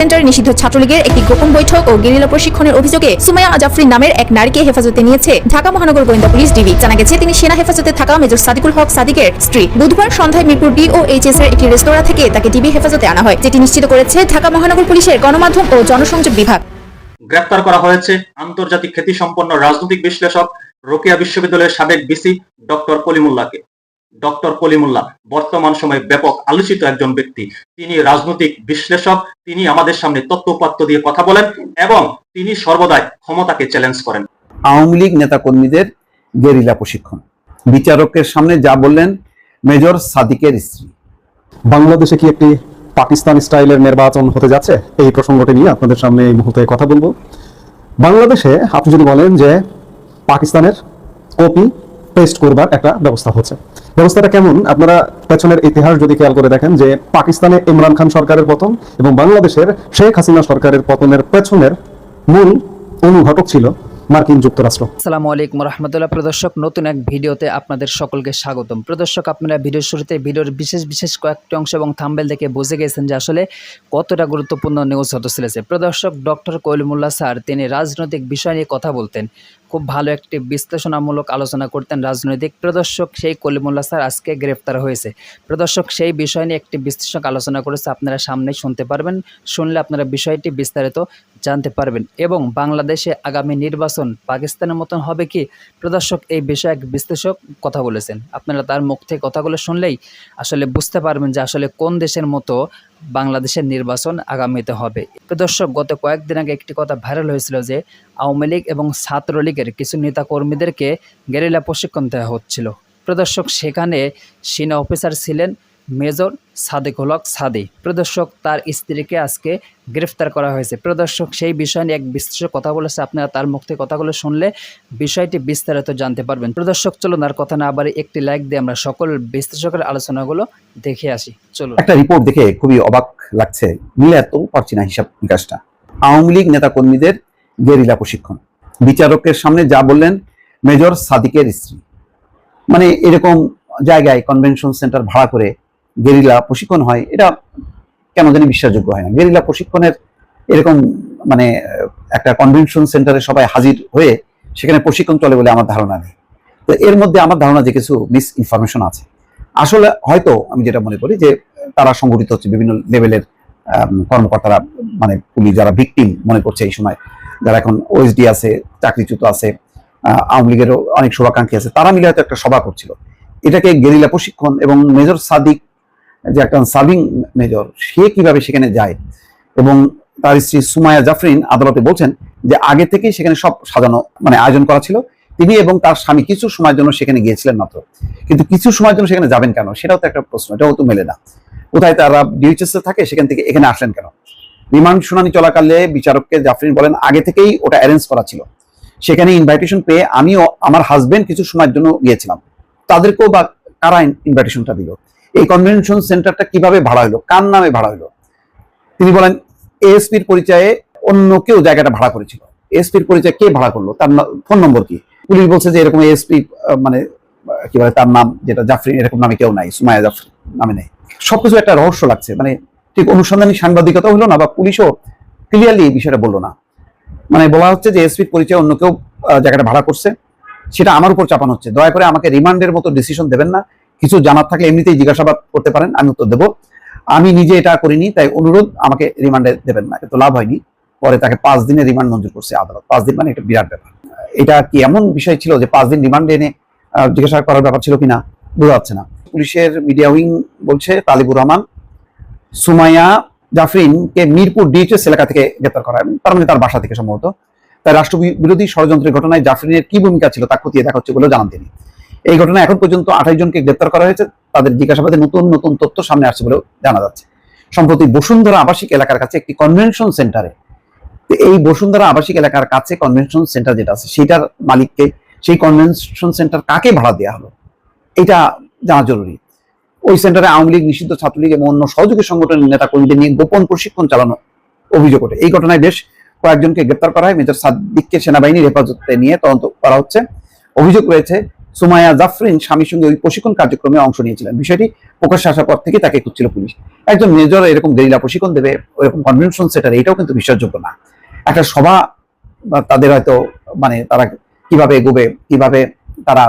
সেন্টারে নিষিদ্ধ ছাত্রলীগের একটি গোপন বৈঠক ও গেরিলা প্রশিক্ষণের অভিযোগে সুমাইয়া জাফরিন নামের এক নারীকে হেফাজতে নিয়েছে ঢাকা মহানগর গোয়েন্দা পুলিশ ডিবি। জানা গেছে তিনি সেনা হেফাজতে থাকা মেজর সাদিকুল হক সাদিকের স্ত্রী। বুধবার সন্ধ্যায় মিরপুর DOHS এর একটি রেস্তোরাঁ থেকে তাকে ডিবি হেফাজতে আনা হয়, যেটি নিশ্চিত করেছে ঢাকা মহানগর পুলিশের গণমাধ্যম ও জনসংযোগ বিভাগ। গ্রেফতার করা হয়েছে আন্তর্জাতিক খ্যাতিসম্পন্ন রাজনৈতিক বিশ্লেষক রোকেয়া বিশ্ববিদ্যালয়ের সাবেক ভিসি ডক্টর কলিমুল্লাহকে। ডক্টর কলিমুল্লাহ বর্তমান সময়ে ব্যাপক আলোচিত একজন ব্যক্তি। তিনি রাজনৈতিক বিশ্লেষক, তিনি আমাদের সামনে তথ্যউপাত্ত দিয়ে কথা বলেন এবং তিনি সর্বদাই ক্ষমতাকে চ্যালেঞ্জ করেন। আওয়ামী লীগ নেতাকর্মীদের গেরিলা প্রশিক্ষণ, বিচারকের সামনে যা বললেন মেজর সাদিকের স্ত্রী। বাংলাদেশে কি একটি পাকিস্তান স্টাইলের নির্বাচন হতে যাচ্ছে? এই প্রসঙ্গটি নিয়ে আপনাদের সামনে এই মুহূর্তে কথা বলবো। বাংলাদেশে আপনি যদি বলেন যে পাকিস্তানের কপি পেস্ট করবার একটা ব্যবস্থা হচ্ছে, ব্যবস্থাটা কেমন? আপনারা পেছনের ইতিহাস যদি খেয়াল করে দেখেন যে পাকিস্তানে ইমরান খান সরকারের পতন এবং বাংলাদেশের শেখ হাসিনা সরকারের পতনের পেছনের মূল অনুঘটক ছিল মার্কিন যুক্তরাষ্ট্র। আসসালামু আলাইকুম রাহমাতুল্লাহ। প্রদর্শক, নতুন এক ভিডিওতে আপনাদের সকলকে স্বাগতম। প্রদর্শক, আপনারা ভিডিওর শুরুতে ভিডিওর বিশেষ কয়েকটি অংশ এবং থাম্বনেল দেখে বুঝে গেছেন যে আসলে কতটা গুরুত্বপূর্ণ নিউজ হতে চলেছে। প্রদর্শক, ডক্টর কলিমুল্লাহ স্যার তিনি রাজনৈতিক বিষয় নিয়ে কথা বলতেন, খুব ভালো একটি বিশ্লেষণামূলক আলোচনা করতেন রাজনৈতিক। প্রদর্শক, সেই কলিমুল্লাহ স্যার আজকে গ্রেফতার হয়েছে। প্রদর্শক, সেই বিষয় নিয়ে একটি বিশ্লেষক আলোচনা করেছে, আপনারা সামনেই শুনতে পারবেন। শুনলে আপনারা বিষয়টি বিস্তারিত জানতে পারবেন। এবং বাংলাদেশে আগামী নির্বাচন পাকিস্তানের মতন হবে কি? প্রদর্শক, এই বিষয়ে এক বিশ্লেষক কথা বলেছেন। আপনারা তার মুখ থেকে কথাগুলো শুনলেই আসলে বুঝতে পারবেন যে আসলে কোন দেশের মতো বাংলাদেশের নির্বাচন আগামীতে হবে। প্রদর্শক, গত কয়েকদিন আগে একটি কথা ভাইরাল হয়েছিল যে আওয়ামী লীগ এবং ছাত্রলীগের কিছু নেতাকর্মীদেরকে গেরিলা প্রশিক্ষণ দেওয়া হচ্ছিল। প্রদর্শক, সেখানে সেনা অফিসার ছিলেন মেজর সাদিকুল হক সাদি। প্রদর্শক, তার স্ত্রীকে আজকে গ্রেফতার করা হয়েছে। প্রদর্শক, সেই বিষয় নিয়ে এক বিশ্লেষক কথা বলেছে, আপনারা তার মুখ থেকে কথাগুলো শুনলে বিষয়টি বিস্তারিত জানতে পারবেন। প্রদর্শক, চলুন আর কথা না বাড়ি একটি লাইক দিয়ে আমরা সকল বিশ্লেষকের আলোচনাগুলো দেখে আসি। চলুন। একটা রিপোর্ট দেখে খুবই অবাক লাগছে, মিলাতে পারছি না হিসাব নিকাশটা। আওয়ামী লীগ নেতাকর্মীদের গেরিলা প্রশিক্ষণ, বিচারকের সামনে যা বললেন মেজর সাদিকের স্ত্রী। মানে এরকম জায়গায় কনভেনশন সেন্টার ভাড়া করে গেরিলা প্রশিক্ষণ হয়, এটা কেন জানি বিশ্বাসযোগ্য হয় না। গেরিলা প্রশিক্ষণের এরকম মানে একটা কনভেনশন সেন্টারে সবাই হাজির হয়ে সেখানে প্রশিক্ষণ চলে বলে আমার ধারণা নেই। তো এর মধ্যে আমার ধারণা যে কিছু মিস ইনফরমেশন আছে। আসলে হয়তো আমি যেটা মনে করি যে তারা সংগঠিত হচ্ছে বিভিন্ন লেভেলের কর্মকর্তারা, মানে পুলিশ যারা ভিকটিম মনে করছে এই সময়, যারা এখন OSD আছে, চাকরিচ্যুত আছে, আওয়ামী লীগেরও অনেক শুভাকাঙ্ক্ষী আছে, তারা মিলে হয়তো একটা সভা করছিল। এটাকে গেরিলা প্রশিক্ষণ এবং মেজর সাদিক যে একটা সার্ভিং মেজর, সে কিভাবে সেখানে যায় এবং তার স্ত্রী সুমাইয়া জাফরিন আদালতে বলছেন যে আগে থেকেই সেখানে সব সাজানো, মানে আয়োজন করা ছিল। তিনি এবং তার স্বামী কিছু সময়ের জন্য সেখানে গিয়েছিলেন মাত্র, কিন্তু কিছু সময়ের জন্য সেখানে যাবেন কেন, সেটাও তো একটা প্রশ্ন। এটাও তো মেলে না। কোথায় তারা DHS এ থাকে, সেখান থেকে এখানে আসলেন কেন? রিমান্ড শুনানি চলাকালে বিচারককে জাফরিন বলেন আগে থেকেই ওটা অ্যারেঞ্জ করা ছিল। সেখানে ইনভাইটেশন পেয়ে আমিও আমার হাজবেন্ড কিছু সময়ের জন্য গিয়েছিলাম, তাদেরকেও বা কারা ইনভাইটেশনটা দিল? এই কনভেনশন সেন্টারটা কিভাবে ভাড়া হলো, কার নামে ভাড়া হলো? তিনি বলেন ASPর পরিচয়ে অন্য কেউ জায়গাটা ভাড়া করেছিল। ASPর পরিচয়ে কে ভাড়া করলো, তার ফোন নম্বর কি? পুলিশ বলছে যে এরকম ASP মানে কি বলে তার নাম যেটা জাফরিন, এরকম নামে কেউ নাই, সুমাইয়া জাফরিন নামে নেই। সবকিছু একটা রহস্য লাগছে। মানে ঠিক অনুসন্ধানী সাংবাদিকতা হলো না, বা পুলিশও ক্লিয়ারলি এই বিষয়টা বললো না। মানে বলা হচ্ছে যে ASPর পরিচয়ে অন্য কেউ জায়গাটা ভাড়া করছে, সেটা আমার উপর চাপানো হচ্ছে। দয়া করে আমাকে রিমান্ডের মতো ডিসিশন দেবেন না, কিছু জানার থাকলে এমনিতেই জিজ্ঞাসাবাদ করতে পারেন, আমি উত্তর দেবো। আমি নিজে এটা করিনি, তাই অনুরোধ আমাকে রিমান্ডে দেবেন না। কিন্তু লাভ হয়নি, পরে তাকে 5 দিনের রিমান্ড মঞ্জুর করছে আদালত। 5 দিন মানে একটা বিরাট ব্যাপার। এটা কি এমন বিষয় ছিল যে 5 দিন রিমান্ডে এনে জিজ্ঞাসা করার ব্যাপার ছিল কিনা বোঝা যাচ্ছে না। পুলিশের মিডিয়া উইং বলছে তালিবুর রহমান সুমাইয়া জাফরিনকে মিরপুর DHS এলাকা থেকে গ্রেপ্তার করা, তার মানে তার বাসা থেকে সম্ভবত। তাই রাষ্ট্রবিরোধী ষড়যন্ত্রের ঘটনায় জাফরিনের কি ভূমিকা ছিল তা খতিয়ে দেখা হচ্ছে বলেও জানান তিনি। এই ঘটনায় এখন পর্যন্ত 28 জনকে গ্রেপ্তার করা হয়েছে। তাদের জিজ্ঞাসাবাদে নতুন নতুন তথ্য সামনে আসছে বলেও জানা যাচ্ছে। সম্প্রতি বসুন্ধরা আবাসিক এলাকার কাছে একটি কনভেনশন সেন্টারে, এই বসুন্ধরা আবাসিক এলাকার কাছে কনভেনশন সেন্টার যেটা আছে সেটার মালিককে, সেই কনভেনশন সেন্টার কাকে ভাড়া দেওয়া হলো এটা জানা জরুরি। ওই সেন্টারে আওয়ামী লীগ, নিষিদ্ধ ছাত্রলীগ এবং অন্য সহযোগী সংগঠনের নেতা কর্মীদের নিয়ে গোপন প্রশিক্ষণ চালানো অভিযোগ ওঠে। এই ঘটনায় বেশ কয়েকজনকে গ্রেপ্তার করা হয়। মেজর সাদিককে সেনাবাহিনীর হেফাজতে নিয়ে তদন্ত করা হচ্ছে। অভিযোগ রয়েছে সুমাইয়া জাফরিন স্বামীর সঙ্গে ওই প্রশিক্ষণ কার্যক্রমে অংশ নিয়েছিলেন। বিষয়টি প্রকাশ্যে আসার পর থেকে তাকে খুঁজছিল পুলিশ। একজন মেজর এরকম গেরিলা প্রশিক্ষণ দেবে, ওরকম কনভেনশন সেন্টার, এটাও কিন্তু বিশ্বাসযোগ্য না। একটা সভা তাদের হয়তো মানে তারা কিভাবে এগোবে, কিভাবে তারা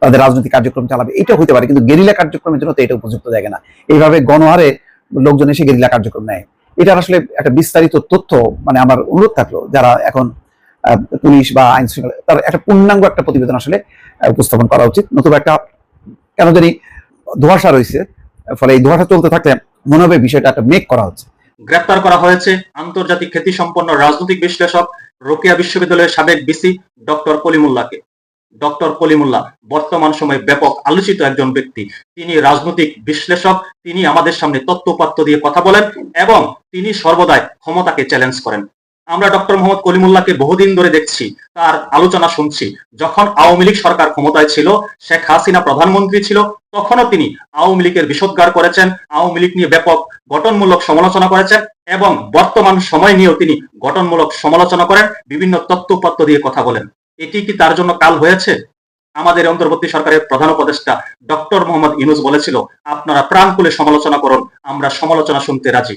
তাদের রাজনৈতিক কার্যক্রম চালাবে, এটা হতে পারে, কিন্তু গেরিলা কার্যক্রমের জন্য তো এটা উপযুক্ত জায়গা না। এইভাবে গণহারে লোকজন এসে গেরিলা কার্যক্রম নেয়, এটা আসলে একটা বিস্তারিত তথ্য মানে আমার অনুরোধ থাকলো যারা এখন পুলিশ বা আইন শৃঙ্খলা, তার একটা পূর্ণাঙ্গ একটা প্রতিবেদন আসলে উপস্থাপন করা উচিত। নতুবা একটা কেন জানি ধোঁয়াশা রয়েছে, ফলে এই ধোঁয়াশা চলতে থাকলে মনে হবে বিষয়টা একটা মেক করা হচ্ছে। গ্রেপ্তার করা হয়েছে আন্তর্জাতিক খ্যাতিসম্পন্ন রাজনৈতিক বিশ্লেষক রোকেয়া বিশ্ববিদ্যালয়ের সাবেক ভিসি ডক্টর কলিমুল্লাহকে। ডক্টর কলিমুল্লাহ বর্তমান সময়ে ব্যাপক আলোচিত একজন ব্যক্তি। তিনি রাজনৈতিক বিশ্লেষক, তিনি আমাদের সামনে তথ্যপাত্য দিয়ে কথা বলেন এবং তিনি সর্বদাই ক্ষমতাকে চ্যালেঞ্জ করেন। আমরা ডক্টর মোহাম্মদ কলিমুল্লাহকে বহুদিন ধরে দেখছি, তার আলোচনা শুনছি। যখন আওয়ামী লীগ সরকার ক্ষমতায় ছিল, শেখ হাসিনা প্রধানমন্ত্রী ছিল, তখনও তিনি আওয়ামী লীগের বিষোদ্গার করেছেন, আওয়ামী লীগ নিয়ে ব্যাপক গঠনমূলক সমালোচনা করেছেন এবং বর্তমান সময় নিয়েও তিনি গঠনমূলক সমালোচনা করেন, বিভিন্ন তথ্যপাত্য দিয়ে কথা বলেন। এটি কি তার জন্য কাল হয়েছে? আমাদের অন্তর্বর্তী সরকারের প্রধান উপদেষ্টা ডক্টর মোহাম্মদ ইউনূস বলেছিল, আপনারা প্রাণ খুলে সমালোচনা করুন, আমরা সমালোচনা শুনতে রাজি,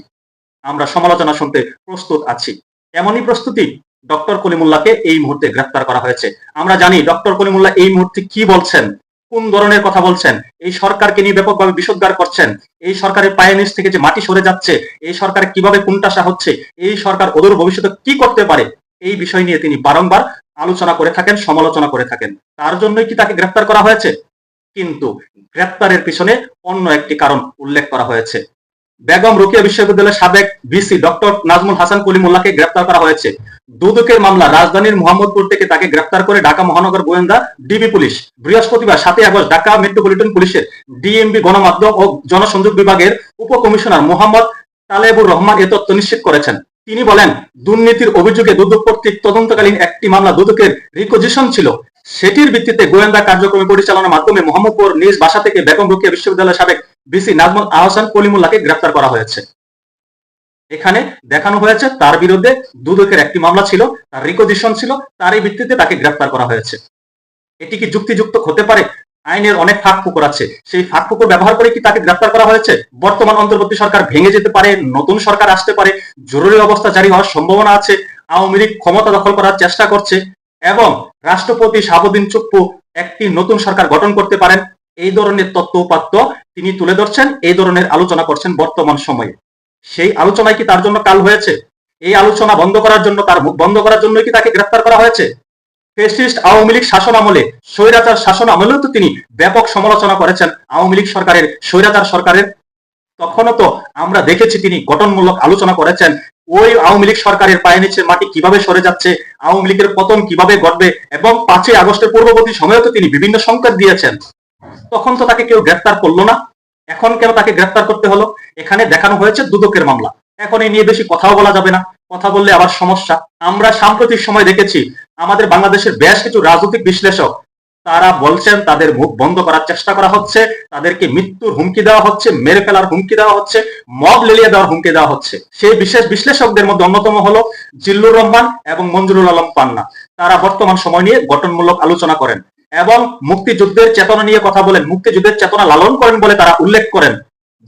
আমরা সমালোচনা শুনতে প্রস্তুত আছি। এমনই প্রস্তুতি ডক্টর কলিমুল্লাহকে এই মুহূর্তে গ্রেফতার করা হয়েছে। আমরা জানি ডক্টর কলিমুল্লাহ এই মুহূর্তে কি বলছেন, কোন ধরনের কথা বলছেন, এই সরকারকে নিয়ে ব্যাপকভাবে বিষোদ্গার করছেন, এই সরকারের পায়ের নিচ থেকে যে মাটি সরে যাচ্ছে, এই সরকার কিভাবে কোণঠাসা হচ্ছে, এই সরকার অদূর ভবিষ্যতে কি করতে পারে, এই বিষয় নিয়ে তিনি বারংবার আলোচনা করে থাকেন, সমালোচনা করে থাকেন। তার জন্যই কি তাকে গ্রেফতার করা হয়েছে? কিন্তু গ্রেফতারের পিছনে অন্য একটি কারণ উল্লেখ করা হয়েছে। বেগম রোকেয়া বিশ্ববিদ্যালয়ের সাবেক ভিসি ডক্টর নাজমুল হাসান কলিমুল্লাহকে গ্রেফতার করা হয়েছে। দুদকের মামলা, রাজধানীর মোহাম্মদপুর থেকে তাকে গ্রেফতার করে ঢাকা মহানগর গোয়েন্দা ডিবি পুলিশ বৃহস্পতিবার 7 আগস্ট ঢাকা মেট্রোপলিটন পুলিশের ডিএমবি গণমাধ্যম ও জনসংযোগ বিভাগের উপকমিশনার মোহাম্মদ তালেবুর রহমান এ তথ্য নিশ্চিত করেছেন। তিনি বলেন, দুর্নীতির অভিযোগে দুদক কর্তৃক তদন্তকালীন একটি মামলা দুদকের রিকোজিশন ছিল, সেটির ভিত্তিতে গোয়েন্দা কার্যক্রম পরিচালনার মাধ্যমে মোহাম্মদপুর নিজ বাসা থেকে বেগম রোকেয়া বিশ্ববিদ্যালয়ের সাবেক ভিসি নাজমুল আহসান কলিমুল্লাহকে গ্রেফতার করা হয়েছে। এখানে দেখানো হয়েছে তার বিরুদ্ধে দুদকের একটি মামলা ছিল, তার রিকোজিশন ছিল, তারই ভিত্তিতে তাকে গ্রেফতার করা হয়েছে। এটি কি যুক্তিযুক্ত হতে পারে? আইনের অনেক ফাঁক ফোকর আছে, সেই ফাঁক ফোকর ব্যবহার করে কি তাকে গ্রেফতার করা হয়েছে? বর্তমান অন্তর্বর্তী সরকার ভেঙে যেতে পারে, নতুন সরকার আসতে পারে, জরুরি অবস্থা জারি হওয়ার সম্ভাবনা আছে, আওয়ামী লীগ ক্ষমতা দখল করার চেষ্টা করছে এবং রাষ্ট্রপতি শাহাবুদ্দিন চুপ্পু একটি নতুন সরকার গঠন করতে পারেন। এই ধরনের তথ্যপাত্য তিনি তুলে ধরছেন, এই ধরনের আলোচনা করছেন বর্তমান সময়ে। সেই আলোচনায় কি তার জন্য কাল হয়েছে? এই আলোচনা বন্ধ করার জন্য, তার মুখ বন্ধ করার জন্য কি তাকে গ্রেফতার করা হয়েছে? ফ্যাসিস্ট আওয়ামী লীগ শাসন আমলে, স্বৈরাচার শাসন আমলেও তো তিনি ব্যাপক সমালোচনা করেছেন আওয়ামী লীগ সরকারের, স্বৈরাচার সরকারের। তখনও তো আমরা দেখেছি তিনি গঠনমূলক আলোচনা করেছেন, ওই আওয়ামী লীগ সরকারের পায়ে নিচে মাটি কিভাবে সরে যাচ্ছে, আওয়ামী লীগের পতন কিভাবে ঘটবে, এবং 5 আগস্টের পূর্ববর্তী সময়েও তো তিনি বিভিন্ন সংকেত দিয়েছেন। তখন তো তাকে কেউ গ্রেফতার করলো না, এখন কেন তাকে গ্রেফতার করতে হলো? এখানে দেখানো হয়েছে দুদকের মামলা। এখন এই নিয়ে বেশি কথাও বলা যাবে না, কথা বললে আবার সমস্যা। আমরা সাম্প্রতিক সময় দেখেছি আমাদের বাংলাদেশের বেশ কিছু রাজনৈতিক বিশ্লেষক, তারা বলছেন তাদের মুখ বন্ধ করার চেষ্টা করা হচ্ছে, তাদেরকে মৃত্যুর হুমকি দেওয়া হচ্ছে, মেরে ফেলার হুমকি দেওয়া হচ্ছে, মব লেলিয়ে দেওয়ার হুমকি দেওয়া হচ্ছে। সেই বিশেষ বিশ্লেষকদের মধ্যে অন্যতম হলো জিল্লুর রহমান এবং মঞ্জুরুল আলম পান্না। তারা বর্তমান সময় নিয়ে গঠনমূলক আলোচনা করেন এবং মুক্তিযুদ্ধের চেতনা নিয়ে কথা বলেন, মুক্তিযুদ্ধের চেতনা লালন করেন বলে তারা উল্লেখ করেন,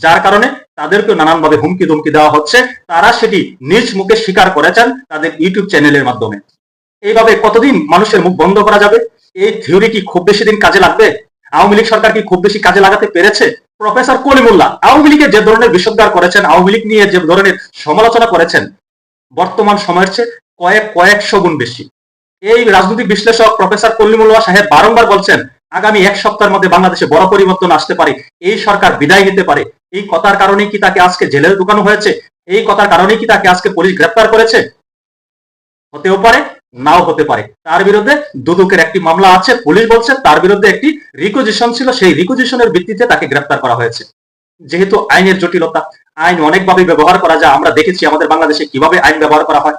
যার কারণে তাদেরকে নানানভাবে হুমকি ধুমকি দেওয়া হচ্ছে। তারা সেটি নিজ মুখে স্বীকার করেছেন তাদের ইউটিউব চ্যানেলের মাধ্যমে। এইভাবে কতদিন মানুষের মুখ বন্ধ করা যাবে? এই থিওরি কি খুব বেশি দিন কাজে লাগবে? আওয়ামী লীগ সরকার কি খুব বেশি কাজে লাগাতে পেরেছে? প্রফেসর কলিমুল্লাহ আওয়ামী লীগের যে ধরনের বিষোদ্গার করেছেন, আওয়ামী লীগ নিয়ে যে ধরনের সমালোচনা করেছেন, বর্তমান সময়ের চেয়ে কয়েকশো গুণ বেশি। এই রাজনৈতিক বিশ্লেষক প্রফেসর কলিমুল্লাহ সাহেব বারংবার বলছেন, আগামী 1 সপ্তাহের মধ্যে বাংলাদেশে বড় পরিবর্তন আসতে পারে, এই সরকার বিদায় নিতে পারে। এই কথার কারণে কি তাকে আজকে জেলে ঢুকানো হয়েছে? এই কথার কারণে কি তাকে আজকে পুলিশ গ্রেফতার করেছে? হতেও পারে, নাও হতে পারে। তার বিরুদ্ধে দুদকের একটি মামলা আছে, পুলিশ বলছে তার বিরুদ্ধে একটি রিকোজিশন ছিল, সেই রিকোজিশনের ভিত্তিতে তাকে গ্রেফতার করা হয়েছে। যেহেতু আইনের জটিলতা, আইন অনেকভাবে ব্যবহার করা যায়। আমরা দেখেছি আমাদের বাংলাদেশে কিভাবে আইন ব্যবহার করা হয়,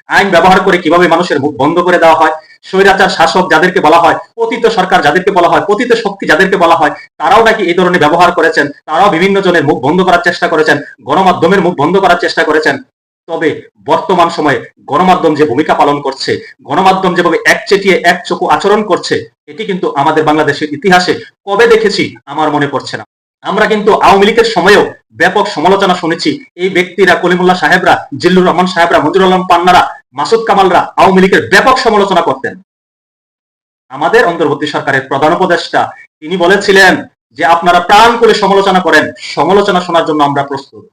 আইন ব্যবহার করে কিভাবে মানুষের মুখ বন্ধ করে দেওয়া হয়। স্বৈরাচার শাসক যাদেরকে বলা হয়, পতিত সরকার যাদেরকে বলা হয়, পতিত শক্তি যাদেরকে বলা হয়, তারাও নাকি এই ধরনের ব্যবহার করেছেন। তারাও বিভিন্ন জনের মুখ বন্ধ করার চেষ্টা করেছেন, গণমাধ্যমের মুখ বন্ধ করার চেষ্টা করেছেন। তবে বর্তমান সময়ে গণমাধ্যম যে ভূমিকা পালন করছে, গণমাধ্যম যেভাবে একচেটিয়ে একচক্ষু আচরণ করছে, এটি কিন্তু আমাদের বাংলাদেশের ইতিহাসে কবে দেখেছি আমার মনে পড়ছে না। আমরা কিন্তু আওয়ামী লীগের সময়েও ব্যাপক সমালোচনা শুনেছি। এই ব্যক্তিরা, কলিমুল্লাহ সাহেবরা, জিল্লুর রহমান সাহেবরা, মঞ্জুর আলম পান্নারা, মাসুদ কামালরা আওয়ামী লীগের ব্যাপক সমালোচনা করতেন। আমাদের অন্তর্বর্তী সরকারের প্রধান উপদেষ্টা তিনি বলেছিলেন যে আপনারা প্রাণ করে সমালোচনা করেন, সমালোচনা শোনার জন্য আমরা প্রস্তুত।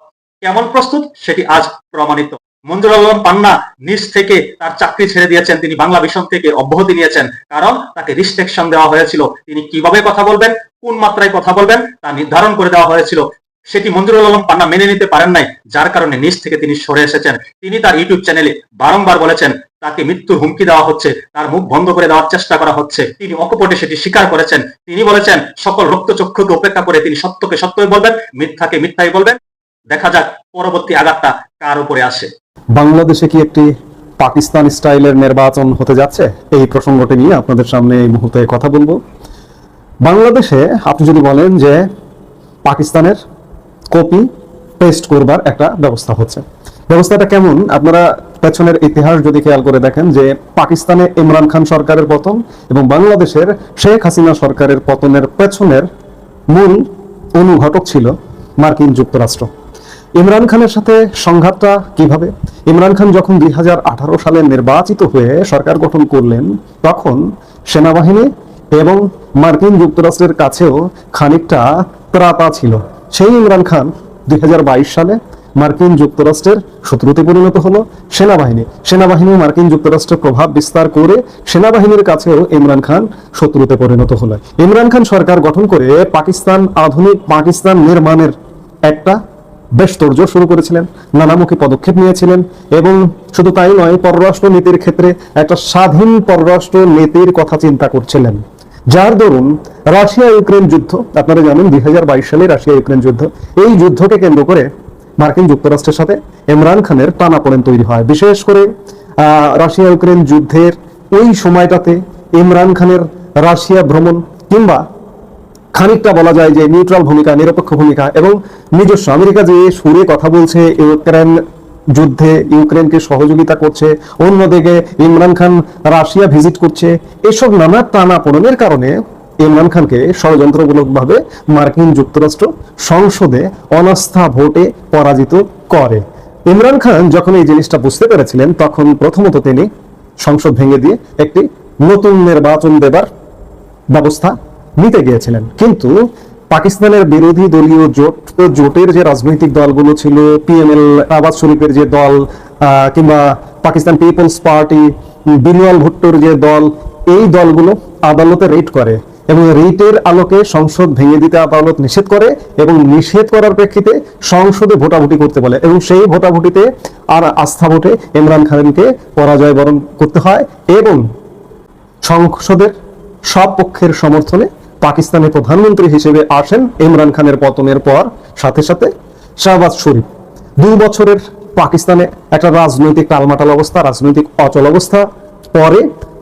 কেমন প্রস্তুত সেটি আজ প্রমাণিত। মঞ্জুর আলম পান্না নিজ থেকে তার চাকরি ছেড়ে দিয়েছেন, তিনি বাংলা ভিশন থেকে অব্যাহতি নিয়েছেন, কারণ তাকে রিস্ট্রিকশন দেওয়া হয়েছিল। তিনি কিভাবে কথা বলবেন, কোন মাত্রায় কথা বলবেন তা নির্ধারণ করে দেওয়া হয়েছিল। সেটি মঞ্জুরুল আলম পান্না মেনে নিতে পারেন নাই, যার কারণে নিজ থেকে তিনি সরে এসেছেন। তিনি তার ইউটিউব চ্যানেলে বারংবার বলেছেন তাকে মৃত্যুর হুমকি দেওয়া হচ্ছে, তার মুখ বন্ধ করে দেওয়ার চেষ্টা করা হচ্ছে। তিনি অকপটে সেটি স্বীকার করেছেন। তিনি বলেছেন সকল রক্তচক্ষুকে উপেক্ষা করে তিনি সত্যকে সত্যই বলবেন, মিথ্যাকে মিথ্যাই বলবেন। দেখা যাক পরবর্তী আঘাতটা কার উপরে আসে। বাংলাদেশে কি একটি পাকিস্তান স্টাইলের নির্বাচন হতে যাচ্ছে? এই প্রসঙ্গটি নিয়ে আপনাদের সামনে এই মুহূর্তে কথা বলবো। বাংলাদেশে আপনি যদি বলেন যে পাকিস্তানের কপি পেস্ট করবার একটা ব্যবস্থা হচ্ছে, ব্যবস্থাটা কেমন? আপনারা পেছনের ইতিহাস যদি খেয়াল করে দেখেন যে পাকিস্তানে ইমরান খান সরকারের পতন এবং বাংলাদেশের শেখ হাসিনা সরকারের পতনের পেছনের মূল অনুঘটক ছিল মার্কিন যুক্তরাষ্ট্র। ইমরান খানের সাথে সংঘাতটা কিভাবে? ইমরান খান যখন 2018 সালে নির্বাচিত হয়ে সরকার গঠন করলেন, তখন সেনাবাহিনী এবং মার্কিন যুক্তরাষ্ট্রের কাছেও খানিকটা ত্রাতা ছিল। সেই ইমরান খান 2022 সালে মার্কিন যুক্তরাষ্ট্রের শত্রুতে পরিণত হলো। সেনাবাহিনী মার্কিন যুক্তরাষ্ট্রের প্রভাব বিস্তার করে সেনাবাহিনীর কাছেও ইমরান খান শত্রুতে পরিণত হলো। ইমরান খান সরকার গঠন করে আধুনিক পাকিস্তান নির্মাণের একটা বেশ তোড়জোড় শুরু করেছিলেন, নানামুখী পদক্ষেপ নিয়েছিলেন এবং শুধু তাই নয়, পররাষ্ট্র নীতির ক্ষেত্রে একটা স্বাধীন পররাষ্ট্র নীতির কথা চিন্তা করছিলেন, যার দরুন রাশিয়া ইউক্রেন যুদ্ধ, আপনারা জানেন 2022 সালে রাশিয়া ইউক্রেন যুদ্ধ, এই যুদ্ধকে কেন্দ্র করে মার্কিন যুক্তরাষ্ট্রের সাথে ইমরান খানের টানাপোড়েন তৈরি হয়। বিশেষ করে রাশিয়া ইউক্রেন যুদ্ধের ওই সময়টাতে ইমরান খানের রাশিয়া ভ্রমণ, কিংবা খানিকটা বলা যায় যে নিউট্রাল ভূমিকা, নিরপেক্ষ ভূমিকা এবং নিজস্ব আমেরিকা যে সুরে কথা বলছে ইউক্রেন যুদ্ধে, ইউক্রেনকে সহযোগিতা করছে, অন্যদিকে ইমরান খান রাশিয়া ভিজিট করছে, এসব নানা টানাপোড়েনের কারণে ইমরান খানকে ষড়যন্ত্রমূলকভাবে মার্কিন যুক্তরাষ্ট্র সংসদে অনাস্থা ভোটে পরাজিত করে। ইমরান খান যখন এই জিনিসটা বুঝতে পেরেছিলেন, তখন প্রথমত তিনি সংসদ ভেঙে দিয়ে একটি নতুন নির্বাচন দেবার ব্যবস্থা নিতে গিয়েছিলেন। কিন্তু পাকিস্তানের বিরোধী দলীয় জোটের যে রাজনৈতিক দলগুলো ছিল, পিএমএল, নওয়াজ শরীফের যে দল, কিংবা পাকিস্তান পিপলস পার্টি, বিনওয়াল ভুট্টোর যে দল, এই দলগুলো আদালতে রেড করে এবং রেটের আলোকে সংসদ ভেঙে দিতে আদালত নিষেধ করে এবং নিষেধ করার প্রেক্ষিতে সংসদে ভোটাভুটি করতে বলে এবং সেই ভোটাভুটিতে আর আস্থা ভোটে ইমরান খানকে পরাজয় বরণ করতে হয় এবং সংসদের সব পক্ষের সমর্থনে পাকিস্তানের প্রধানমন্ত্রী হিসেবে আসেন ইমরান খানের পতনের পর সাথে সাথে শাহবাজ শরীফ। 2 বছরের পাকিস্তানে একটা রাজনৈতিক টালমাটাল অবস্থা, রাজনৈতিক অচল অবস্থা। পরে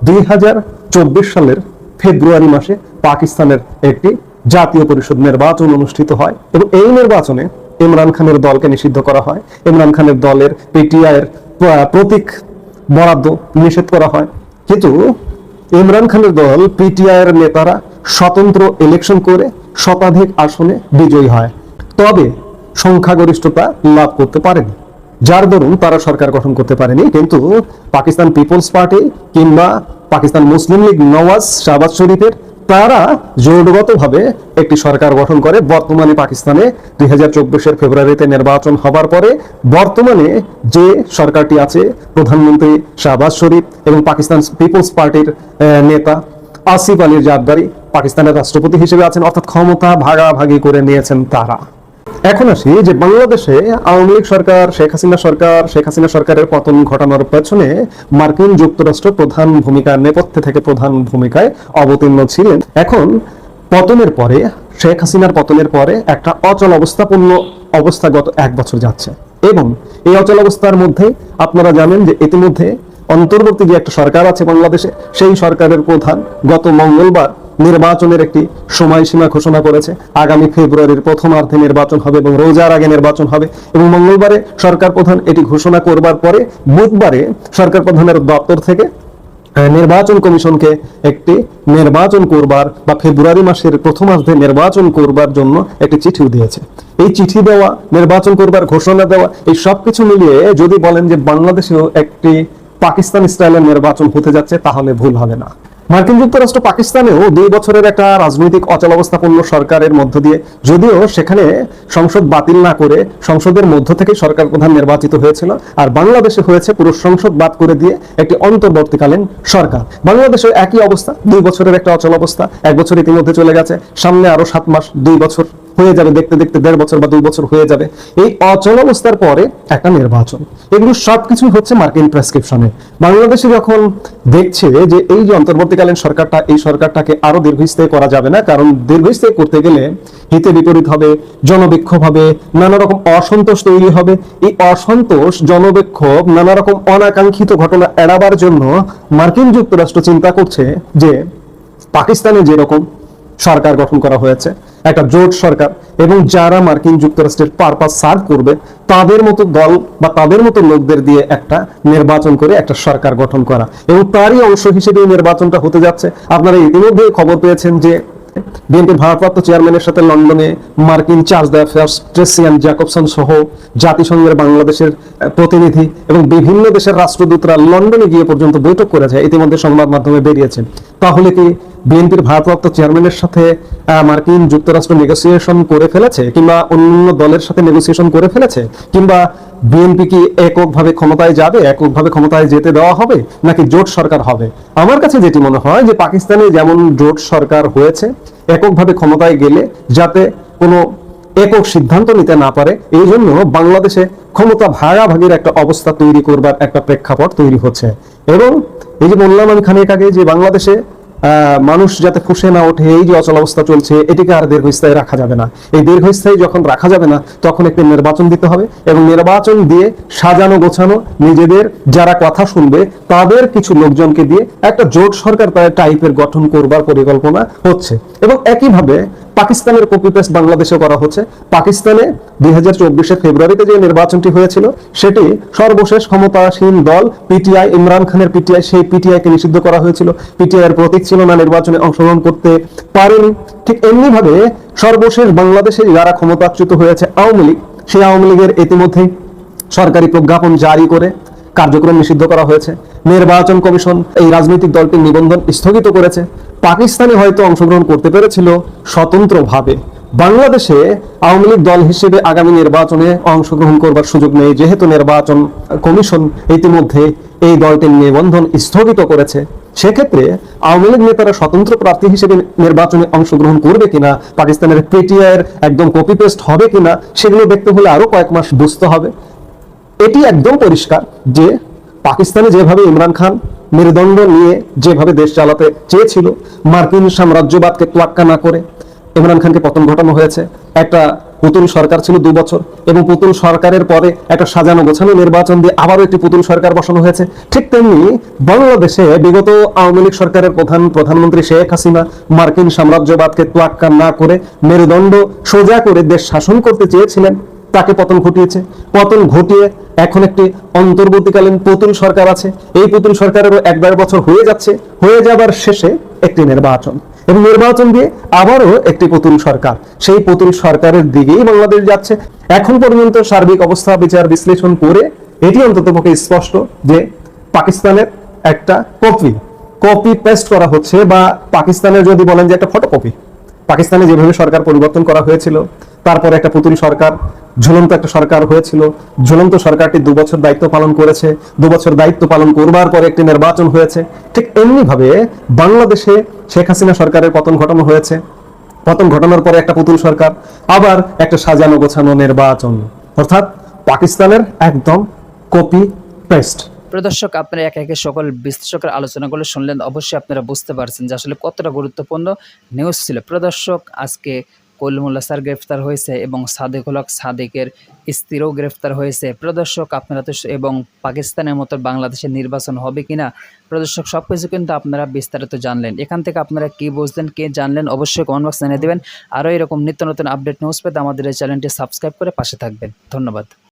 2024 সালের ফেব্রুয়ারি মাসে পাকিস্তানের একটি জাতীয় পরিষদ নির্বাচন অনুষ্ঠিত হয় এবং এই নির্বাচনে ইমরান খানের দলকে নিষিদ্ধ করা হয়। ইমরান খানের দলের পিটিআই এর প্রতীক বরাদ্দ নিষেধ করা হয়। কিন্তু ইমরান খানের দল পিটিআই এর নেতারা স্বতন্ত্র ইলেকশন করে শতাধিক আসনে বিজয়ী হয়, তবে সংখ্যাগরিষ্ঠতা লাভ করতে পারেনি, যার দরুন তারা সরকার গঠন করতে পারেনি। কিন্তু পাকিস্তান পিপলস পার্টি কিংবা পাকিস্তান মুসলিম লীগ, নওয়াজ, শাহবাজ শরীফের তারা জোটগতভাবে একটি সরকার গঠন করে। বর্তমানে পাকিস্তানে 2024 ফেব্রুয়ারিতে নির্বাচন হবার পরে বর্তমানে যে সরকারটি আছে, প্রধানমন্ত্রী শাহবাজ শরীফ এবং পাকিস্তান পিপলস পার্টির নেতা আসিফ আলী জারদারি পাকিস্তানের রাষ্ট্রপতি হিসেবে আছেন, অর্থাৎ ক্ষমতা ভাগাভাগি করে নিয়েছেন তারা। এখন আসি যে বাংলাদেশে আওয়ামী লীগ সরকার, শেখ হাসিনা সরকারের পতন ঘটানোর পেছনে মার্কিন যুক্তরাষ্ট্র প্রধান ভূমিকা, নেপথ্যে থেকে প্রধান ভূমিকায় অবতীর্ণ ছিলেন। এখন পতনের পরে, শেখ হাসিনার পতনের পরে একটা অচল অবস্থাপূর্ণ অবস্থা গত 1 বছর যাচ্ছে এবং এই অচল অবস্থার মধ্যে আপনারা জানেন যে ইতিমধ্যে অন্তর্বর্তী যে একটা সরকার আছে বাংলাদেশে, সেই সরকারের প্রধান গত মঙ্গলবার নির্বাচনের একটি সময়সীমা ঘোষণা করেছে। আগামী ফেব্রুয়ারির প্রথমার্ধে নির্বাচন হবে এবং রোজার আগে নির্বাচন হবে, এবং মঙ্গলবারে সরকার প্রধান এটি ঘোষণা করবার পরে বুধবারে সরকার প্রধানের দপ্তর থেকে নির্বাচন কমিশনকে একটি নির্বাচন করবার বা ফেব্রুয়ারি মাসের প্রথমার্ধে নির্বাচন করবার জন্য একটি চিঠিও দিয়েছে। এই চিঠি দেওয়া, নির্বাচন করবার ঘোষণা দেওয়া, এই সবকিছু মিলিয়ে যদি বলেন যে বাংলাদেশেও একটি পাকিস্তান স্টাইলের নির্বাচন হতে যাচ্ছে, তাহলে ভুল হবে না। মার্কিন যুক্তরাষ্ট্র পাকিস্তানেও 2 বছরের একটা রাজনৈতিক অচলাবস্থাপূর্ণ সরকারের মধ্য দিয়ে, যদিও সেখানে সংসদ বাতিল না করে সংসদের মধ্য থেকে সরকার প্রধান নির্বাচিত হয়েছিল, আর বাংলাদেশে হয়েছে পুরো সংসদ বাদ করে দিয়ে একটি অন্তর্বর্তীকালীন সরকার। বাংলাদেশে একই অবস্থা, 2 বছরের একটা অচলাবস্থা। 1 বছর ইতিমধ্যে চলে গেছে, সামনে আরো 7 মাস, 2 বছর হয়ে যাবে, দেখতে দেখতে 1.5 বছর বা 2 বছর হয়ে যাবে। এই অচলাবস্থার পরে একটা নির্বাচন, এগুলো সবকিছু হচ্ছে মার্কিন প্রেসক্রিপশনে। বাংলাদেশে যখন দেখছে যে এই যে অন্তর্বর্তীকালীন সরকারটা, এই সরকারটাকে আরো দীর্ঘস্থায়ী করা যাবে না, কারণ দীর্ঘস্থায়ী করতে গেলে হিতে বিপরীত হবে, জনবিক্ষোভ হবে, নানা রকম অসন্তোষ তৈরি হবে। এই অসন্তোষ, জনবিক্ষোভ, নানা রকম অনাকাঙ্ক্ষিত ঘটনা এড়াবার জন্য মার্কিন যুক্তরাষ্ট্র চিন্তা করছে যে পাকিস্তানে যেরকম সরকার গঠন করা হয়েছে, একটা জোট সরকার, এবং যারা মার্কিন যুক্তরাষ্ট্রের পারপাস সার্ভ করবে তাদের মতো দল বা তাদের মতো লোকদের দিয়ে একটা নির্বাচন করে একটা সরকার গঠন করা, এবং তারই অংশ হিসেবে এই নির্বাচনটা হতে যাচ্ছে। আপনারা ইতিমধ্যে খবর পেয়েছেন যে বিএনপির ভারপ্রাপ্ত চেয়ারম্যানের সাথে লন্ডনে মার্কিন চার্জ d'affaires ট্রেসিয়ান জ্যাকবসন সহ জাতিসংঘের বাংলাদেশের প্রতিনিধি এবং বিভিন্ন দেশের রাষ্ট্রদূতরা লন্ডনে গিয়ে পর্যন্ত বৈঠক করেছে, ইতিমধ্যে সংবাদ মাধ্যমে বেরিয়েছে। তাহলে কি বিএনপির ভারপ্রাপ্ত চেয়ারম্যানের সাথে মার্কিন যুক্তরাষ্ট্র নেগোসিয়েশন করে ফেলেছে, কিংবা অন্য দলের সাথে নেগোসিয়েশন করে ফেলেছে, কিংবা বিএনপি কি এককভাবে ক্ষমতায় যাবে, এককভাবে ক্ষমতায় যেতে দেওয়া হবে, নাকি জোট সরকার হবে? আমার কাছে যেটি মনে হয় যে পাকিস্তানে যেমন জোট সরকার হয়েছে, এককভাবে ক্ষমতায় গেলে যাতে কোনো একক সিদ্ধান্ত নিতে না পারে, এই জন্য বাংলাদেশে ক্ষমতা ভাগাভাগির একটা অবস্থা তৈরি করবার একটা প্রেক্ষাপট তৈরি হচ্ছে। এবং এই যে বললাম আমি খানিক আগে যে বাংলাদেশে মানুষ যাতে ফুসে না ওঠে, এই যে অচলাবস্থা চলছে, এটিকে আর দীর্ঘস্থায়ী রাখা যাবে না। এই দীর্ঘস্থায়ী যখন রাখা যাবে না, তখন একটি নির্বাচন দিতে হবে, এবং নির্বাচন দিয়ে সাজানো গোছানো নিজেদের যারা কথা শুনবে তাদের কিছু লোকজনকে দিয়ে একটা জোট সরকার টাইপের গঠন করবার পরিকল্পনা হচ্ছে। এবং একইভাবে পাকিস্তানের কপি পেস্ট বাংলাদেশে করা হচ্ছে। পাকিস্তানে 2024 ফেব্রুয়ারিতে যে নির্বাচনটি হয়েছিল, সেটি সর্বশেষ ক্ষমতাসীন দল পিটিআই, ইমরান খানের পিটিআই, সেই পিটিআই কে নিষিদ্ধ করা হয়েছিল। পিটিআই এর প্রতীক ছিল না, নির্বাচনে অংশগ্রহণ করতে পারেনি। ঠিক এমনি ভাবে সর্বশেষ বাংলাদেশে যারা ক্ষমতাচ্যুত হয়েছে আওয়ামী লীগ, সেই আওয়ামী লীগের ইতিমধ্যে সরকারি প্রজ্ঞাপন জারি করে কার্যক্রম নিষিদ্ধ করা হয়েছে। নির্বাচন কমিশন এই রাজনৈতিক দলটির নিবন্ধন স্থগিত করেছে। পাকিস্তানে হয়তো অংশগ্রহণ করতে পেরেছিল স্বতন্ত্রভাবে, বাংলাদেশে আওয়ামী লীগ দল হিসেবে আগামী নির্বাচনে অংশগ্রহণ করবার সুযোগ নেই, যেহেতু নির্বাচন কমিশন ইতিমধ্যে এই দলটির নিবন্ধন স্থগিত করেছে। সেক্ষেত্রে আওয়ামী লীগ নেতারা স্বতন্ত্র প্রার্থী হিসেবে নির্বাচনে অংশগ্রহণ করবে কিনা, পাকিস্তানের পিটিআই এর একদম কপি পেস্ট হবে কিনা, সেগুলো দেখতে হলে আরো কয়েক মাস বুঝতে হবে। এটি একদম পরিষ্কার যে পাকিস্তানে যেভাবে ইমরান খান মেরুদণ্ড নিয়ে যেভাবে দেশ চালাতে চেয়েছিল, মার্কিন সাম্রাজ্যবাদকে তোয়াক্কা না করে ইমরান খানকে পতন ঘটানো হয়েছে। একটা পুতুল সরকার ছিল 2 বছর, এবং পুতুল সরকারের পরে একটা সাজানো গোছানো নির্বাচন দিয়ে আবারও একটি পুতুল সরকার বসানো হয়েছে। ঠিক তেমনি বাংলাদেশে বিগত আওয়ামী লীগ সরকারের প্রধানমন্ত্রী শেখ হাসিনা মার্কিন সাম্রাজ্যবাদকে তোয়াক্কা না করে মেরুদণ্ড সোজা করে দেশ শাসন করতে চেয়েছিলেন, তাকে পতন ঘটিয়েছে। পতন ঘটিয়ে এখন একটি অন্তর্বর্তীকালীন পুতুল সরকার আছে। এই পুতুল সরকারেরও 1-1.5 বছর হয়ে যাচ্ছে, হয়ে যাবার শেষে একটি নির্বাচন, এবং নির্বাচন দিয়ে আবারও একটি পুতুল সরকার। সেই পুতুল সরকারের দিকেই বাংলাদেশ যাচ্ছে। এখন পর্যন্ত সার্বিক অবস্থা বিচার বিশ্লেষণ করে এটি অন্ততপক্ষে স্পষ্ট যে পাকিস্তানের একটা কপি পেস্ট করা হচ্ছে, বা পাকিস্তানের যদি বলেন যে একটা ফটোকপি। পাকিস্তানে যেভাবে সরকার পরিবর্তন করা হয়েছিল, তারপরে একটা পুতুল সরকার, ঝুলন্ত একটা সরকার হয়েছিল, ঝুলন্ত সরকারটি 2 বছর দায়িত্ব পালন করেছে, 2 বছর দায়িত্ব পালন করবার পরে একটি নির্বাচন হয়েছে। ঠিক এমনি ভাবে বাংলাদেশে শেখ হাসিনা সরকারের পতন ঘটানো হয়েছে, পতন ঘটানোর পরে একটা পুতুল সরকার, আবার একটা সাজানো গোছানো নির্বাচন, অর্থাৎ পাকিস্তানের একদম কপি পেস্ট। প্রদর্শক, আপনারা একে একে সকল বিশ্লেষকের আলোচনাগুলো শুনলেন, অবশ্যই আপনারা বুঝতে পারছেন যে আসলে কতটা গুরুত্বপূর্ণ নিউজ ছিল। প্রদর্শক, আজকে কলিমুল্লাহ স্যার গ্রেফতার হয়েছে এবং সাদেকুল হক সাদেকের স্ত্রীও গ্রেফতার হয়েছে। প্রদর্শক আপনারা তো এবং পাকিস্তানের মতো বাংলাদেশের নির্বাচন হবে কিনা প্রদর্শক সব কিছু কিন্তু আপনারা বিস্তারিত জানলেন। এখান থেকে আপনারা কি বুঝলেন, কে জানলেন, অবশ্যই কমেন্ট বক্সে জানিয়ে দেবেন। আরও এরকম নিত্য নতুন আপডেট নিউজ পেতে আমাদের এই চ্যানেলটি সাবস্ক্রাইব করে পাশে থাকবেন। ধন্যবাদ।